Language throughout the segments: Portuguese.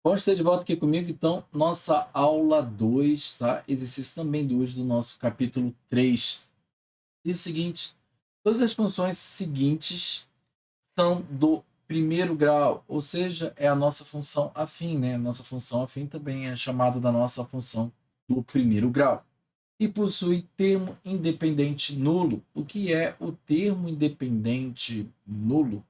Bom ter de volta aqui comigo, então, nossa aula 2, tá? Exercício também 2 do nosso capítulo 3. Diz o seguinte: todas as funções seguintes são do primeiro grau, ou seja, é a nossa função afim, né? A nossa função afim também é chamada da nossa função do primeiro grau. E possui termo independente nulo. O que é o termo independente nulo?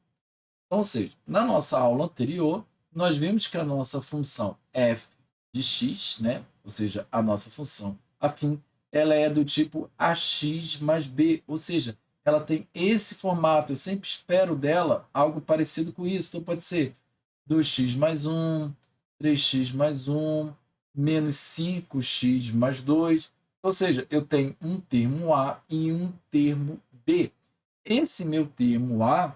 Então, ou seja, na nossa aula anterior, nós vimos que a nossa função f de x, né, ou seja, a nossa função afim, ela é do tipo ax mais b, ou seja, ela tem esse formato. Eu sempre espero dela algo parecido com isso. Então, pode ser 2x mais 1, 3x mais 1, menos 5x mais 2. Ou seja, eu tenho um termo A e um termo B. Esse meu termo A,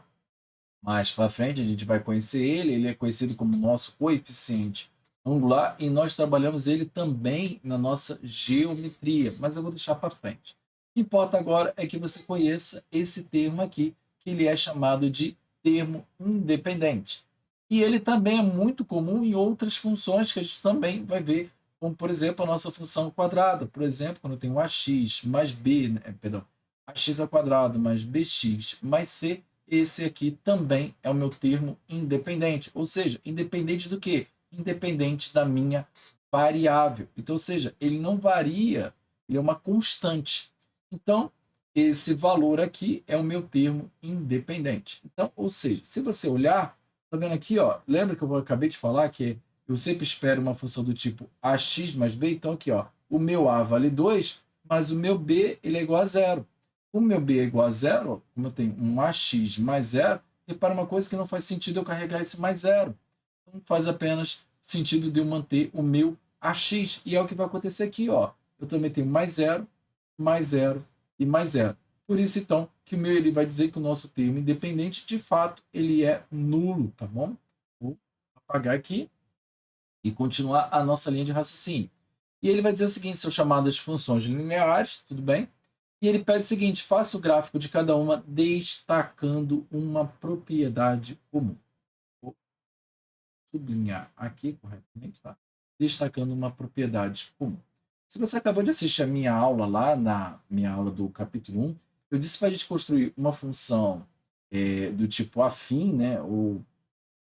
mais para frente a gente vai conhecer ele é conhecido como nosso coeficiente angular e nós trabalhamos ele também na nossa geometria, mas eu vou deixar para frente. O que importa agora é que você conheça esse termo aqui, que ele é chamado de termo independente. E ele também é muito comum em outras funções que a gente também vai ver, como por exemplo a nossa função quadrada. Por exemplo, quando eu tenho ax mais b, perdão, ax ao quadrado mais bx mais c, esse aqui também é o meu termo independente. Ou seja, independente do quê? Independente da minha variável. Então, ou seja, ele não varia, ele é uma constante. Então, esse valor aqui é o meu termo independente. Então, ou seja, se você olhar, tá vendo aqui, ó, lembra que eu acabei de falar que eu sempre espero uma função do tipo ax mais b? Então, aqui, ó, o meu a vale 2, mas o meu b ele é igual a zero. O meu b é igual a zero, como eu tenho um ax mais zero, repara uma coisa que não faz sentido eu carregar esse mais zero. Então, faz apenas sentido de eu manter o meu ax. E é o que vai acontecer aqui, ó. Eu também tenho mais zero e mais zero. Por isso, então, que o meu ele vai dizer que o nosso termo independente, de fato, ele é nulo, tá bom? Vou apagar aqui e continuar a nossa linha de raciocínio. E ele vai dizer o seguinte: são chamadas de funções lineares, tudo bem? E ele pede o seguinte: faça o gráfico de cada uma destacando uma propriedade comum. Vou sublinhar aqui corretamente, tá? Destacando uma propriedade comum. Se você acabou de assistir a minha aula lá, na minha aula do capítulo 1, eu disse para a gente construir uma função do tipo afim, né? Ou,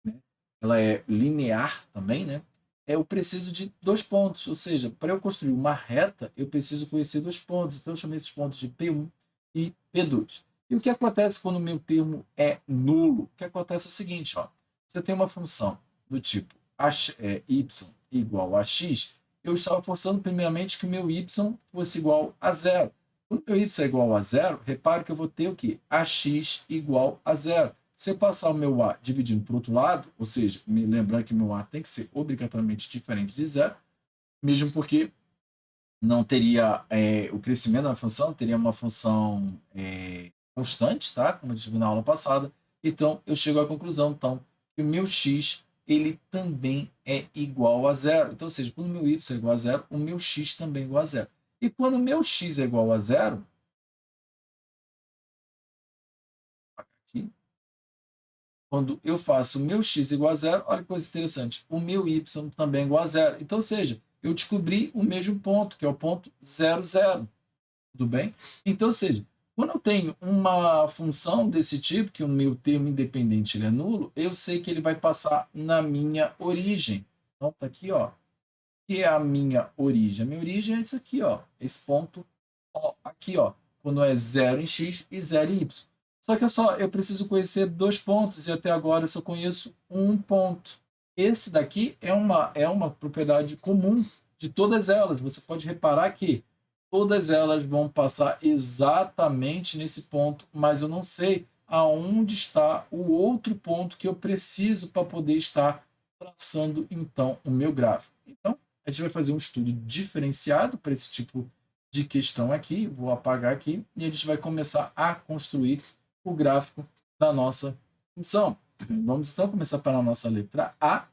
né, ela é linear também, né? Eu preciso de dois pontos, ou seja, para eu construir uma reta, eu preciso conhecer dois pontos. Então, eu chamei esses pontos de P1 e P2. E o que acontece quando o meu termo é nulo? O que acontece é o seguinte, ó, se eu tenho uma função do tipo y igual a x, eu estava forçando primeiramente que o meu y fosse igual a zero. Quando o meu y é igual a zero, repare que eu vou ter o quê? Ax igual a zero. Se eu passar o meu A dividindo para o outro lado, ou seja, me lembrando que meu A tem que ser obrigatoriamente diferente de zero, mesmo porque não teria o crescimento da função, teria uma função constante, tá? Como a gente viu na aula passada. Então, eu chego à conclusão, então, que o meu x ele também é igual a zero. Então, ou seja, quando o meu y é igual a zero, o meu x também é igual a zero. E quando o meu x é igual a zero, aqui, quando eu faço o meu x igual a zero, olha que coisa interessante, o meu y também é igual a zero. Então, ou seja, eu descobri o mesmo ponto, que é o ponto zero, zero. Tudo bem? Então, ou seja, quando eu tenho uma função desse tipo, que o meu termo independente ele é nulo, eu sei que ele vai passar na minha origem. Então, tá aqui, ó, que é a minha origem. A minha origem é isso aqui, ó, esse ponto, ó, aqui, ó, quando é zero em x e zero em y. Só que é só, eu preciso conhecer dois pontos e até agora eu só conheço um ponto. Esse daqui é uma propriedade comum de todas elas. Você pode reparar que todas elas vão passar exatamente nesse ponto, mas eu não sei aonde está o outro ponto que eu preciso para poder estar traçando então o meu gráfico. Então, a gente vai fazer um estudo diferenciado para esse tipo de questão aqui. Vou apagar aqui e a gente vai começar a construir o gráfico da nossa função. Vamos então começar pela nossa letra A,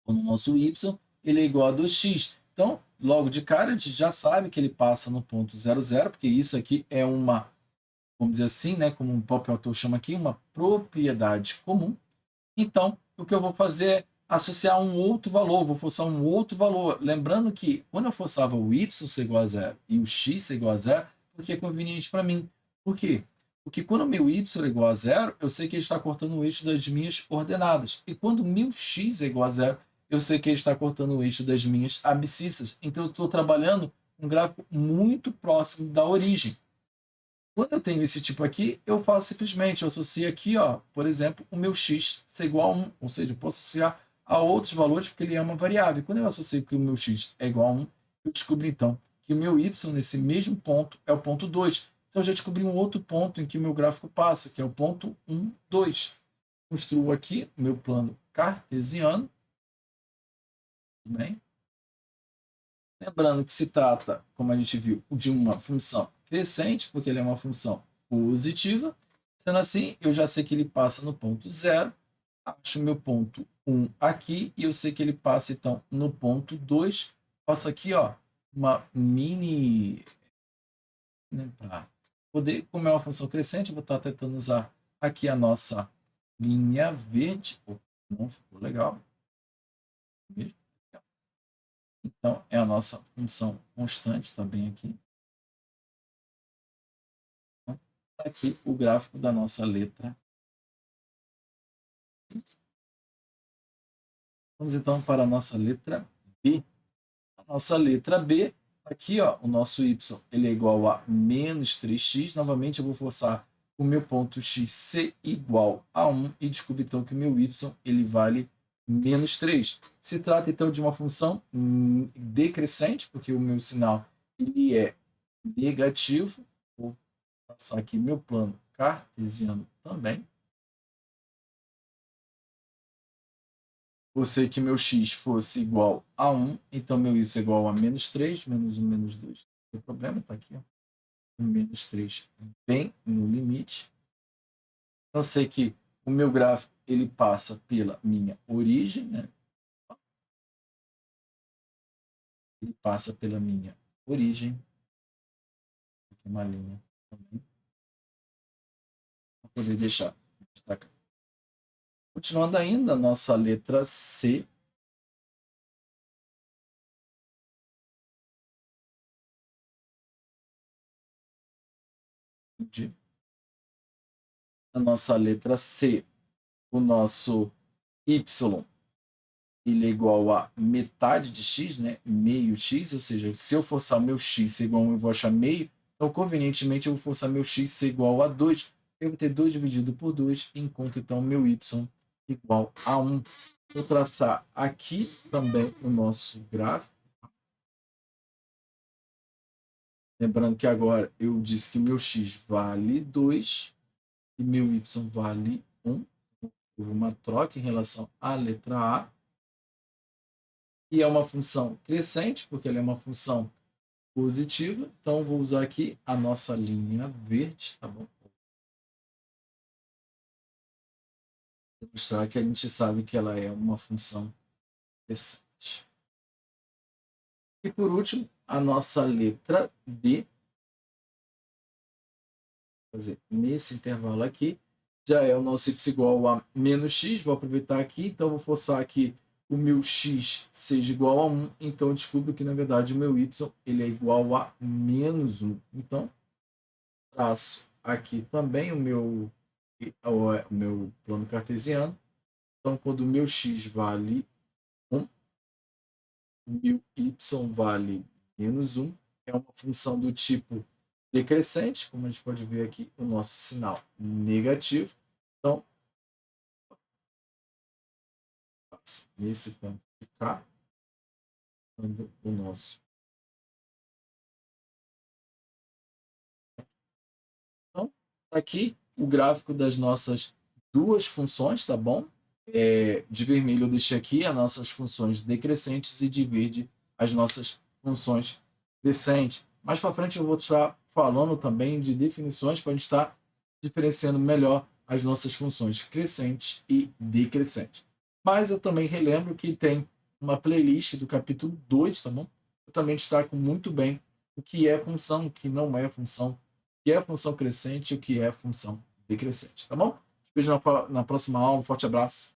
quando o nosso y ele é igual a 2x. Então, logo de cara, a gente já sabe que ele passa no ponto 0, 0, porque isso aqui é uma, vamos dizer assim, né, como o próprio autor chama aqui, uma propriedade comum. Então, o que eu vou fazer é associar um outro valor, vou forçar um outro valor. Lembrando que quando eu forçava o y ser igual a zero e o x ser igual a zero, porque é conveniente para mim. Por quê? Porque quando o meu y é igual a zero, eu sei que ele está cortando o eixo das minhas ordenadas. E quando o meu x é igual a zero, eu sei que ele está cortando o eixo das minhas abscissas. Então, eu estou trabalhando um gráfico muito próximo da origem. Quando eu tenho esse tipo aqui, eu faço simplesmente, eu associo aqui, ó, por exemplo, o meu x ser igual a 1. Ou seja, eu posso associar a outros valores porque ele é uma variável. Quando eu associo que o meu x é igual a 1, eu descubro então que o meu y nesse mesmo ponto é o ponto 2. Então, eu já descobri um outro ponto em que o meu gráfico passa, que é o ponto 1, 2. Construo aqui o meu plano cartesiano. Tudo bem? Lembrando que se trata, como a gente viu, de uma função crescente, porque ele é uma função positiva. Sendo assim, eu já sei que ele passa no ponto 0, acho o meu ponto 1 aqui, e eu sei que ele passa, então, no ponto 2. Faço aqui, ó, uma mini... Né, para poder, como é uma função crescente, eu vou estar tentando usar aqui a nossa linha verde. Não ficou legal. Então, é a nossa função constante também aqui. Então, tá aqui o gráfico da nossa letra. Vamos então para a nossa letra B. A nossa letra B, aqui ó, o nosso y ele é igual a menos 3x. Novamente eu vou forçar o meu ponto x ser igual a 1 e descobrir então que o meu y ele vale menos 3. Se trata então de uma função decrescente, porque o meu sinal ele é negativo. Vou passar aqui meu plano cartesiano também. Você que meu x fosse igual a 1, então meu y é igual a menos 3, menos 1, menos 2. Não tem problema, está aqui, ó. Menos 3 bem no limite. Eu sei que o meu gráfico ele passa pela minha origem, né? Ele passa pela minha origem. Aqui uma linha também. Para poder deixar destacado. Continuando ainda, a nossa letra C. A nossa letra C, o nosso y ele é igual a metade de x, né? Meio x, ou seja, se eu forçar o meu x ser igual a 1, eu vou achar meio. Então, convenientemente, eu vou forçar meu x ser igual a 2. Eu vou ter 2 dividido por 2, e encontro, então, meu y igual a 1. Vou traçar aqui também o nosso gráfico. Lembrando que agora eu disse que meu x vale 2 e meu y vale 1. Houve uma troca em relação à letra A. E é uma função crescente, porque ela é uma função positiva. Então, vou usar aqui a nossa linha verde, tá bom? Vou mostrar que a gente sabe que ela é uma função crescente. E, por último, a nossa letra D. Vou fazer nesse intervalo aqui. Já é o nosso y igual a menos x. Vou aproveitar aqui, então vou forçar aqui o meu x seja igual a 1, então eu descubro que, na verdade, o meu y ele é igual a menos 1. Então, traço aqui também o meu plano cartesiano. Então, quando o meu x vale 1, o meu y vale menos 1, é uma função do tipo decrescente, como a gente pode ver aqui, o nosso sinal negativo. Então, nesse ponto de cá, o nosso. Então, aqui o gráfico das nossas duas funções, tá bom? De vermelho eu deixei aqui as nossas funções decrescentes e de verde as nossas funções crescentes. Mais para frente eu vou estar falando também de definições para a gente estar diferenciando melhor as nossas funções crescentes e decrescentes. Mas eu também relembro que tem uma playlist do capítulo 2, tá bom? Eu também destaco muito bem o que é função, o que não é função, o que é função crescente e o que é função decrescente, tá bom? Te vejo na próxima aula. Um forte abraço.